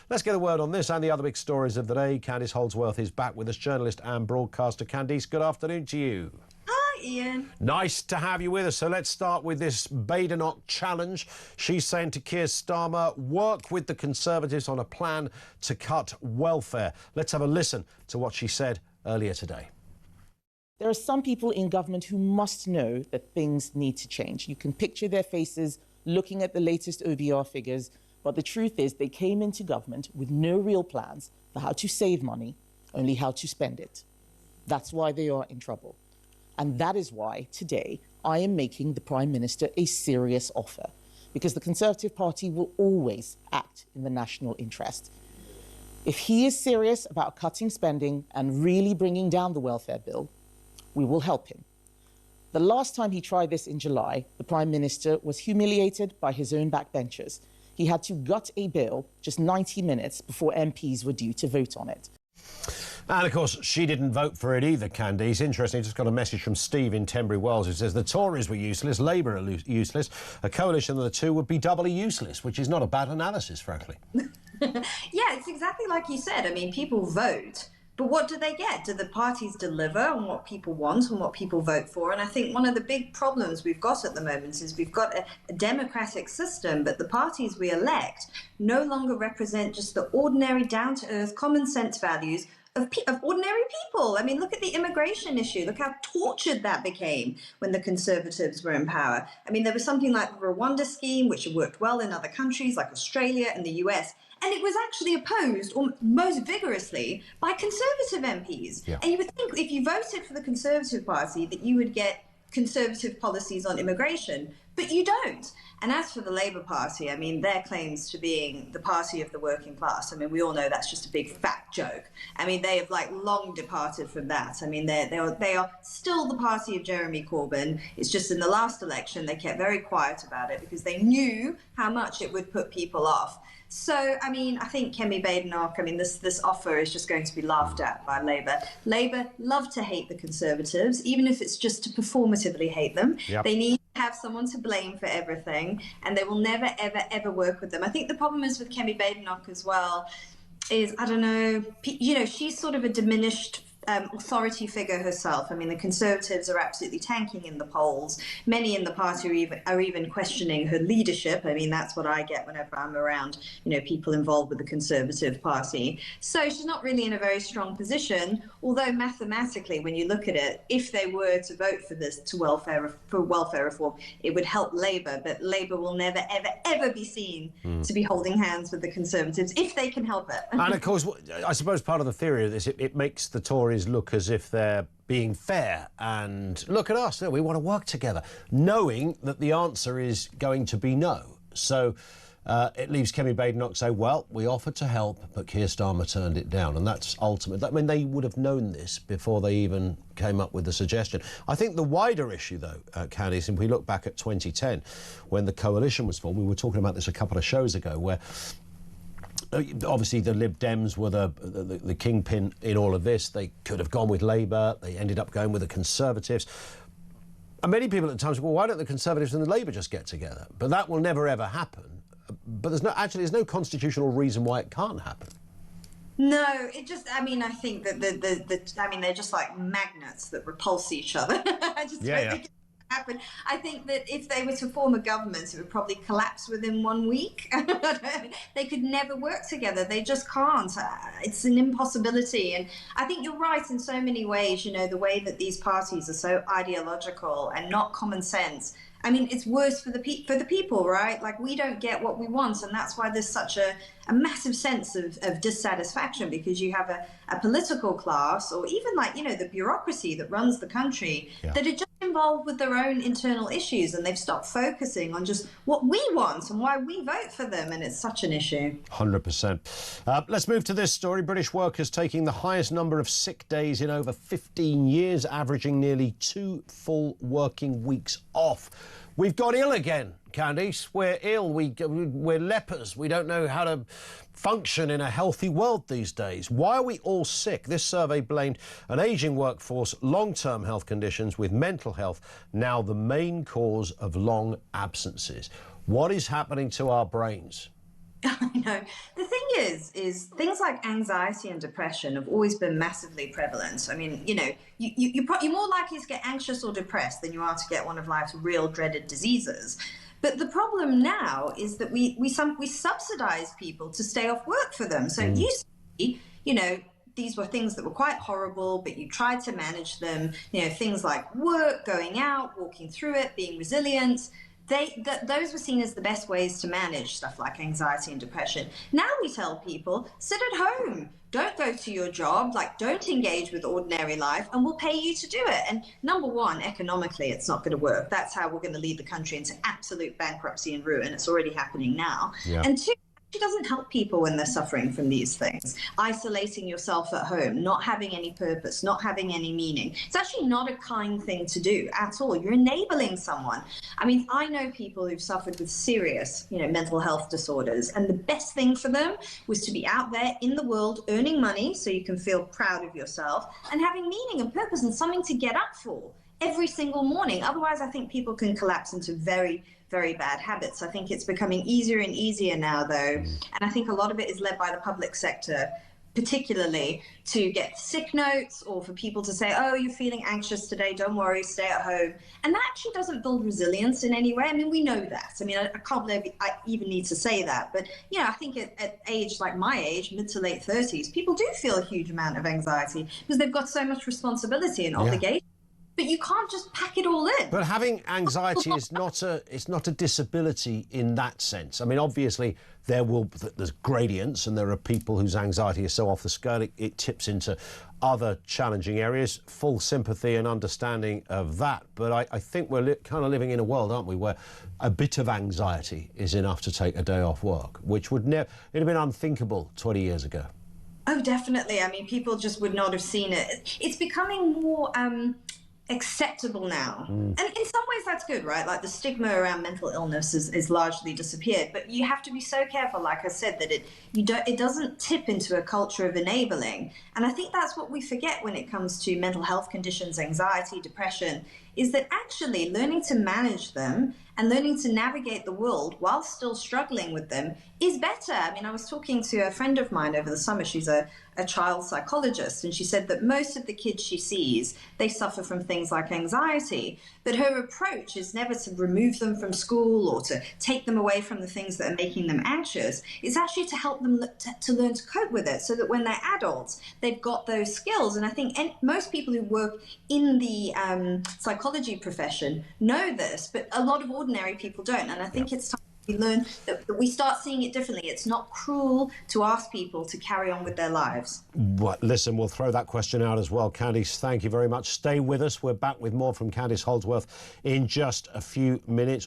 Let's get a word on this and the other big stories of the day. Candace Holdsworth is back with us, journalist and broadcaster. Candace, good afternoon to you. Hi, Ian. Nice to have you with us. So let's start with this Badenoch challenge. She's saying to Keir Starmer, work with the Conservatives on a plan to cut welfare. Let's have a listen to what she said earlier today. There are some people in government who must know that things need to change. You can picture their faces looking at the latest OBR figures, but the truth is they came into government with no real plans for how to save money, only how to spend it. That's why they are in trouble. And that is why today I am making the Prime Minister a serious offer, because the Conservative Party will always act in the national interest. If he is serious about cutting spending and really bringing down the welfare bill, we will help him. The last time he tried this in July, the Prime Minister was humiliated by his own backbenchers. He had to gut a bill just 90 minutes before MPs were due to vote on it. And, of course, she didn't vote for it either, Candice. Interesting, just got a message from Steve in Tenbury Wells who says the Tories were useless, Labour are useless. A coalition of the two would be doubly useless, which is not a bad analysis, frankly. Yeah, it's exactly like you said. I mean, people vote, but what do they get? Do the parties deliver on what people want and what people vote for? And I think one of the big problems we've got at the moment is we've got a democratic system, but the parties we elect no longer represent just the ordinary, down-to-earth, common-sense values of ordinary people. I mean, look at the immigration issue. Look how tortured that became when the Conservatives were in power. I mean, there was something like the Rwanda scheme, which worked well in other countries like Australia and the US, and it was actually opposed most vigorously by Conservative MPs. Yeah. And you would think if you voted for the Conservative Party that you would get Conservative policies on immigration, but you don't. And as for the Labour Party, I mean, their claims to being the party of the working class, I mean, we all know that's just a big fat joke. I mean, they have long departed from that. I mean, they are still the party of Jeremy Corbyn. It's just in the last election they kept very quiet about it because they knew how much it would put people off. So, I mean, I think Kemi Badenoch, I mean, this offer is just going to be laughed at by Labour. Labour love to hate the Conservatives, even if it's just to performatively hate them. Yep. They need to have someone to blame for everything, and they will never, ever, ever work with them. I think the problem is with Kemi Badenoch as well is, I don't know, you know, she's sort of a diminished authority figure herself. I mean, the Conservatives are absolutely tanking in the polls. Many in the party are even questioning her leadership. I mean, that's what I get whenever I'm around, you know, people involved with the Conservative Party. So she's not really in a very strong position, although mathematically, when you look at it, if they were to vote for this for welfare reform, it would help Labour, but Labour will never, ever, ever be seen to be holding hands with the Conservatives, if they can help it. And, of course, I suppose part of the theory of this, it makes the Tories look as if they're being fair and look at us, we want to work together, knowing that the answer is going to be no. So it leaves Kemi Badenoch say, well, we offered to help, but Keir Starmer turned it down. And that's ultimate. I mean, they would have known this before they even came up with the suggestion. I think the wider issue, though, Candice, if we look back at 2010, when the coalition was formed, we were talking about this a couple of shows ago, where obviously the Lib Dems were the kingpin in all of this. They could have gone with Labour. They ended up going with the Conservatives. And many people at times say, well, why don't the Conservatives and the Labour just get together? But that will never, ever happen. But there's no constitutional reason why it can't happen. No, it just, I mean, I think that I mean, they're just like magnets that repulse each other. I just don't think happen. I think that if they were to form a government, it would probably collapse within 1 week. They could never work together. They just can't. It's an impossibility. And I think you're right in so many ways, you know, the way that these parties are so ideological and not common sense. I mean, it's worse for the people, right? Like, we don't get what we want, and that's why there's such a massive sense of dissatisfaction, because you have a political class, or even, like, you know, the bureaucracy that runs the country, that are just involved with their own internal issues, and they've stopped focusing on just what we want and why we vote for them, and it's such an issue. 100%. Let's move to this story. British workers taking the highest number of sick days in over 15 years, averaging nearly 2 full working weeks off. We've got ill again, Candice. We're ill. We're lepers. We don't know how to function in a healthy world these days. Why are we all sick? This survey blamed an ageing workforce, long-term health conditions with mental health, now the main cause of long absences. What is happening to our brains? I know. The thing is things like anxiety and depression have always been massively prevalent. I mean, you know, you're more likely to get anxious or depressed than you are to get one of life's real dreaded diseases. But the problem now is that we subsidize people to stay off work for them. So it used to be, you know, these were things that were quite horrible, but you tried to manage them. You know, things like work, going out, walking through it, being resilient. Those were seen as the best ways to manage stuff like anxiety and depression. Now we tell people, sit at home, don't go to your job, like don't engage with ordinary life, and we'll pay you to do it. And number one, economically, it's not going to work. That's how we're going to lead the country into absolute bankruptcy and ruin. It's already happening now. Yeah. And two, it doesn't help people when they're suffering from these things. Isolating yourself at home, not having any purpose, not having any meaning. It's actually not a kind thing to do at all. You're enabling someone. I mean, I know people who've suffered with serious, you know, mental health disorders, and the best thing for them was to be out there in the world earning money so you can feel proud of yourself and having meaning and purpose and something to get up for every single morning. Otherwise, I think people can collapse into very bad habits. I think it's becoming easier and easier now, though. And I think a lot of it is led by the public sector, particularly to get sick notes or for people to say, oh, you're feeling anxious today, don't worry, stay at home. And that actually doesn't build resilience in any way. I mean, we know that. I mean, I can't believe I even need to say that. But, you know, I think at age like my age, mid to late 30s, people do feel a huge amount of anxiety because they've got so much responsibility and obligation. But you can't just pack it all in. But having anxiety is not a disability in that sense. I mean, obviously there's gradients, and there are people whose anxiety is so off the scale it tips into other challenging areas. Full sympathy and understanding of that. But I think we're kind of living in a world, aren't we, where a bit of anxiety is enough to take a day off work, which would it'd have been unthinkable 20 years ago. Oh, definitely. I mean, people just would not have seen it. It's becoming more acceptable now. And in some ways that's good, right? Like the stigma around mental illness is largely disappeared, but you have to be so careful, like I said, that it doesn't tip into a culture of enabling. And I think that's what we forget when it comes to mental health conditions, anxiety, depression, is that actually learning to manage them and learning to navigate the world while still struggling with them is better. I mean, I was talking to a friend of mine over the summer. She's a child psychologist, and she said that most of the kids she sees, they suffer from things like anxiety, but her approach is never to remove them from school or to take them away from the things that are making them anxious. It's actually to help them to learn to cope with it so that when they're adults, they've got those skills. And I think most people who work in the psychology profession know this, but a lot of ordinary people don't. And I think it's time we learn that we start seeing it differently. It's not cruel to ask people to carry on with their lives. Well, listen, we'll throw that question out as well. Candice, thank you very much. Stay with us. We're back with more from Candace Holdsworth in just a few minutes.